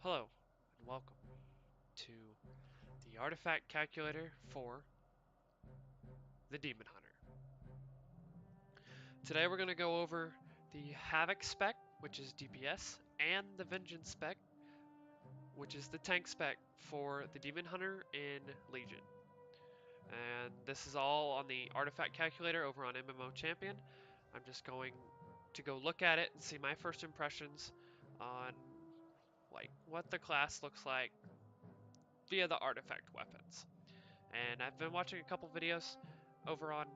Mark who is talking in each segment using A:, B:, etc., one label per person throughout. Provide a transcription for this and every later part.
A: Hello, and welcome to the artifact calculator for the Demon Hunter. Today we're going to go over the Havoc spec, which is DPS, and the Vengeance spec, which is the tank spec for the Demon Hunter in Legion. And this is all on the artifact calculator over on MMO Champion. I'm just going to go look at it and see my first impressions on what the class looks like via the artifact weapons. And I've been watching a couple videos over on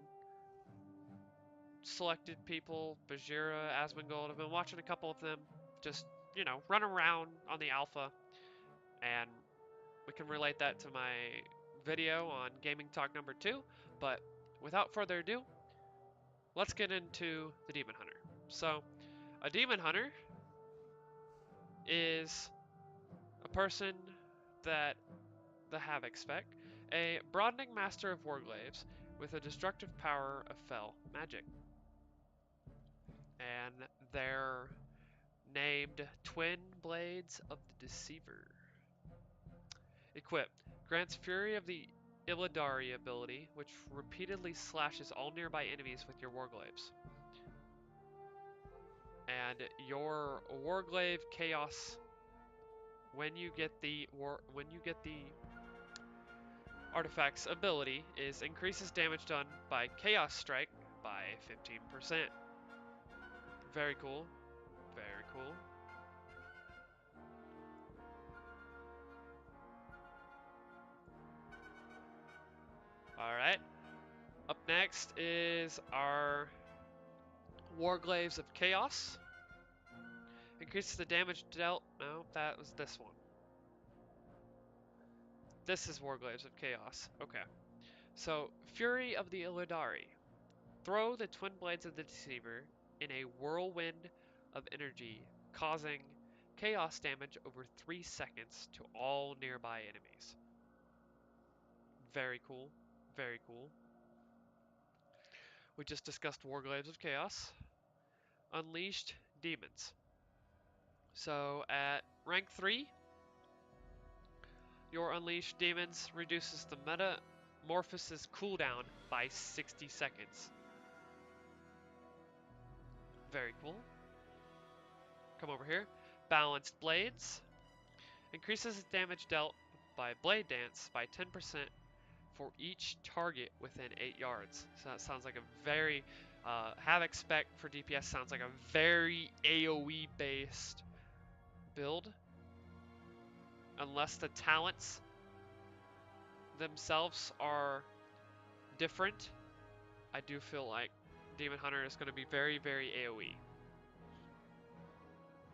A: selected people, Bajira, Asmongold. I've been watching a couple of them just, run around on the alpha, and we can relate that to my video on Gaming Talk number 2. But without further ado, let's get into the Demon Hunter. So, a Demon Hunter is a person that the Havoc spec, a broadening master of Warglaives with a destructive power of fell magic. And they're named Twin Blades of the Deceiver. Equipped. Grants Fury of the Illidari ability, which repeatedly slashes all nearby enemies with your Warglaives. And your Warglaive Chaos, when you get the artifact's ability, is increases damage done by Chaos Strike by 15%. Very cool. Very cool. Alright. Up next is our Warglaives of Chaos. Increases the damage dealt. No, that was this one. This is Warglaives of Chaos. Okay. So, Fury of the Illidari. Throw the Twin Blades of the Deceiver in a whirlwind of energy, causing chaos damage over 3 seconds to all nearby enemies. Very cool. Very cool. We just discussed Warglaives of Chaos. Unleashed Demons. So at rank 3, your Unleashed Demons reduces the Metamorphosis cooldown by 60 seconds. Very cool. Come over here. Balanced Blades. Increases damage dealt by Blade Dance by 10% for each target within 8 yards. So that sounds like a very... Havoc spec for DPS sounds like a very AoE based build. Unless the talents themselves are different, I do feel like Demon Hunter is going to be very, very AoE.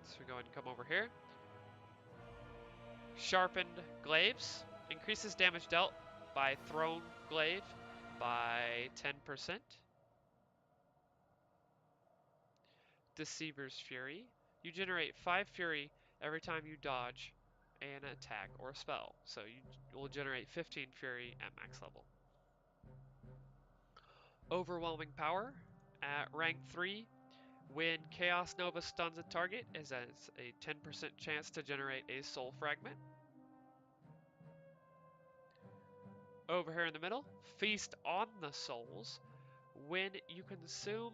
A: So we go ahead and come over here. Sharpened Glaives. Increases damage dealt by thrown glaive by 10%. Deceiver's Fury. You generate 5 Fury every time you dodge an attack or a spell. So you will generate 15 Fury at max level. Overwhelming Power. At rank 3, when Chaos Nova stuns a target, it has a 10% chance to generate a Soul Fragment. Over here in the middle, Feast on the Souls. When you consume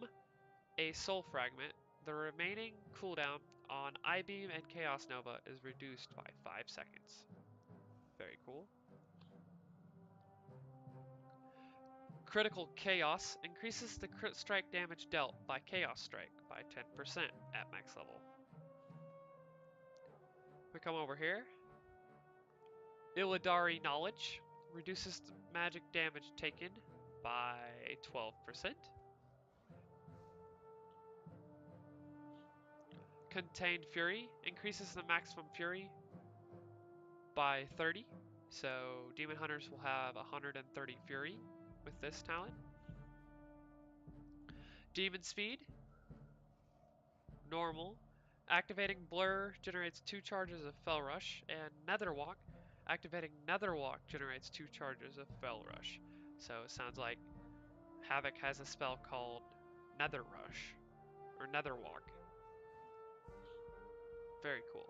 A: a Soul Fragment, the remaining cooldown on I-Beam and Chaos Nova is reduced by 5 seconds. Very cool. Critical Chaos increases the crit strike damage dealt by Chaos Strike by 10% at max level. We come over here. Illidari Knowledge reduces the magic damage taken by 12%. Contained Fury increases the maximum Fury by 30. So Demon Hunters will have 130 Fury with this talent. Demon Speed, normal. Activating Blur generates 2 charges of Fell Rush, and Netherwalk, activating Netherwalk generates 2 charges of Fell Rush. So it sounds like Havoc has a spell called Nether Rush, or Netherwalk. Very cool.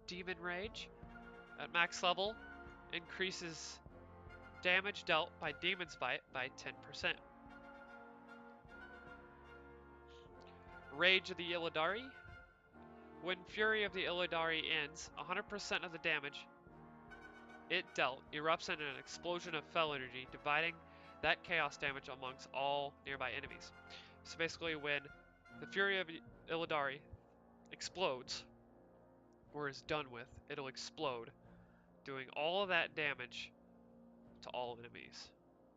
A: Demon Rage. At max level, increases damage dealt by Demon's Bite by 10%. Rage of the Illidari. When Fury of the Illidari ends, 100% of the damage it dealt erupts in an explosion of fell energy, dividing that chaos damage amongst all nearby enemies. So basically, when the Fury of Illidari explodes, or is done with, it'll explode, doing all of that damage to all enemies.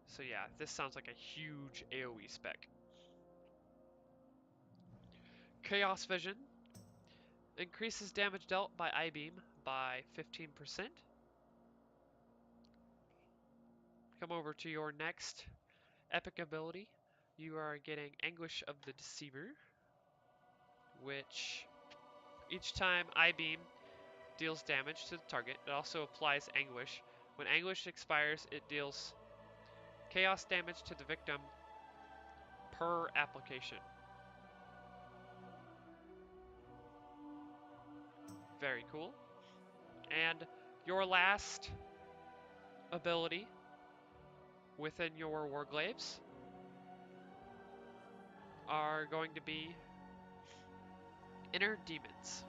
A: So yeah, this sounds like a huge AoE spec. Chaos Vision increases damage dealt by I-Beam by 15%. Come over to your next epic ability. You are getting Anguish of the Deceiver, which each time I-Beam deals damage to the target, it also applies Anguish. When Anguish expires, it deals chaos damage to the victim per application. Very cool. And your last ability within your Warglaives are going to be Inner Demons.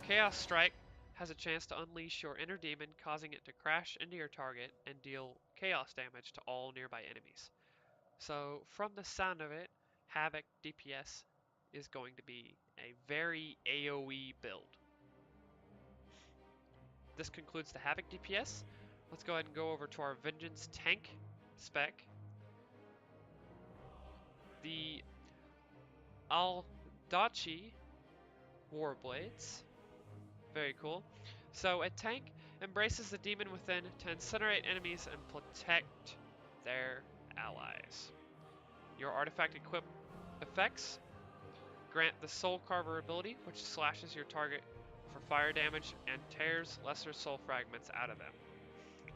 A: Chaos Strike has a chance to unleash your inner demon, causing it to crash into your target and deal chaos damage to all nearby enemies. So from the sound of it, Havoc DPS is going to be a very AoE build. This concludes the Havoc DPS. Let's go ahead and go over to our Vengeance tank spec. The Aldachi Warblades. Very cool. So a tank embraces the demon within to incinerate enemies and protect their allies. Your artifact equip effects grant the Soul Carver ability, which slashes your target for fire damage and tears lesser soul fragments out of them.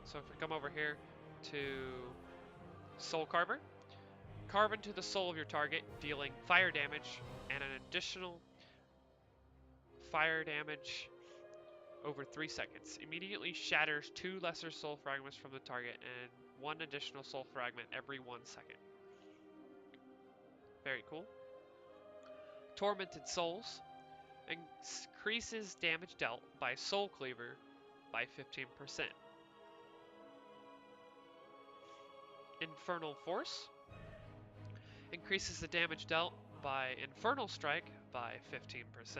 A: So if we come over here to Soul Carver, carve into the soul of your target, dealing fire damage and an additional fire damage over 3 seconds. Immediately shatters 2 lesser soul fragments from the target and 1 additional soul fragment every 1 second. Very cool. Tormented Souls increases damage dealt by Soul Cleaver by 15%. Infernal Force increases the damage dealt by Infernal Strike by 15%.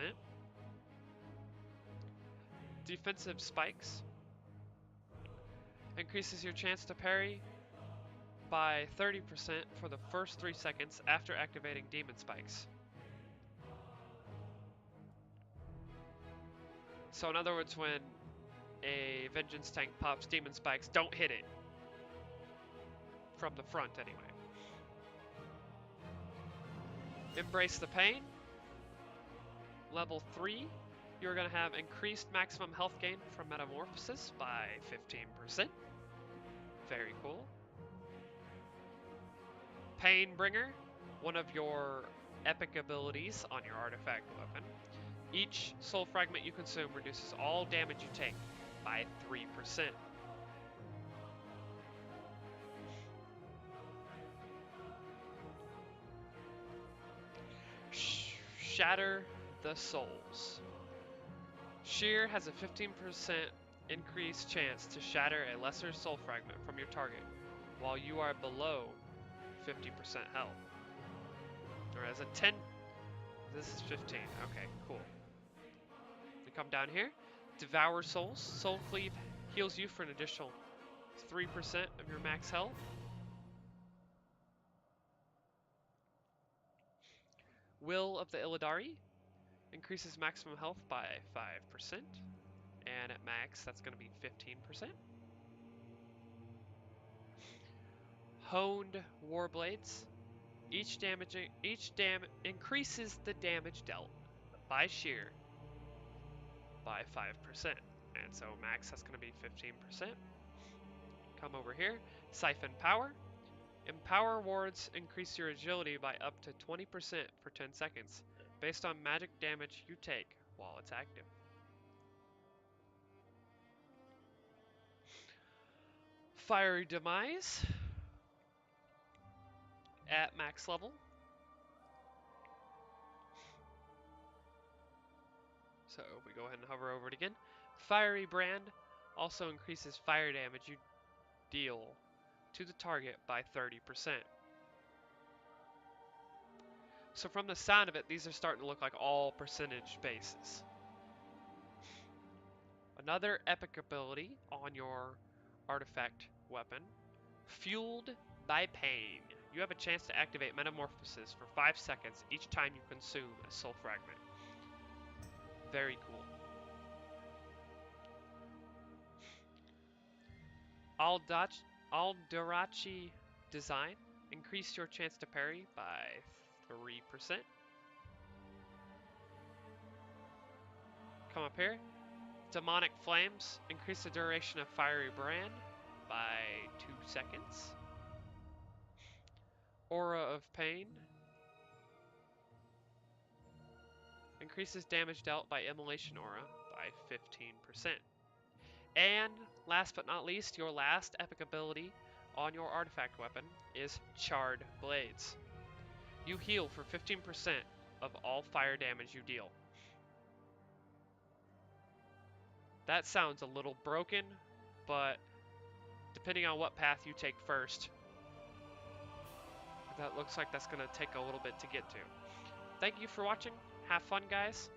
A: Defensive Spikes increases your chance to parry by 30% for the first 3 seconds after activating Demon Spikes. So in other words, when a Vengeance tank pops Demon Spikes, don't hit it. From the front, anyway. Embrace the Pain. Level 3, you're going to have increased maximum health gain from Metamorphosis by 15%. Very cool. Painbringer, one of your epic abilities on your artifact weapon. Each soul fragment you consume reduces all damage you take by 3%. Shatter the Souls. Shear has a 15% increased chance to shatter a lesser soul fragment from your target while you are below 50% health. Or as a 10, this is 15, okay, cool. We come down here, Devour Souls. Soul Cleave heals you for an additional 3% of your max health. Will of the Illidari increases maximum health by 5%, and at max that's going to be 15%. Honed Warblades. Each increases the damage dealt by shear by 5%, and so max that's going to be 15%. Come over here, Siphon Power. Empower wards increase your agility by up to 20% for 10 seconds, based on magic damage you take while it's active. Fiery Demise at max level. So we go ahead and hover over it again. Fiery Brand also increases fire damage you deal to the target by 30%. So from the sound of it, these are starting to look like all percentage bases. Another epic ability on your artifact weapon, Fueled by Pain. You have a chance to activate Metamorphosis for 5 seconds each time you consume a soul fragment. Very cool. Alderachi Design. Increase your chance to parry by 3%. Come up here. Demonic Flames. Increase the duration of Fiery Brand by 2 seconds. Aura of Pain. Increases damage dealt by Immolation Aura by 15%. And last but not least, your last epic ability on your artifact weapon is Charred Blades. You heal for 15% of all fire damage you deal. That sounds a little broken, but depending on what path you take first, that looks like that's going to take a little bit to get to. Thank you for watching. Have fun, guys.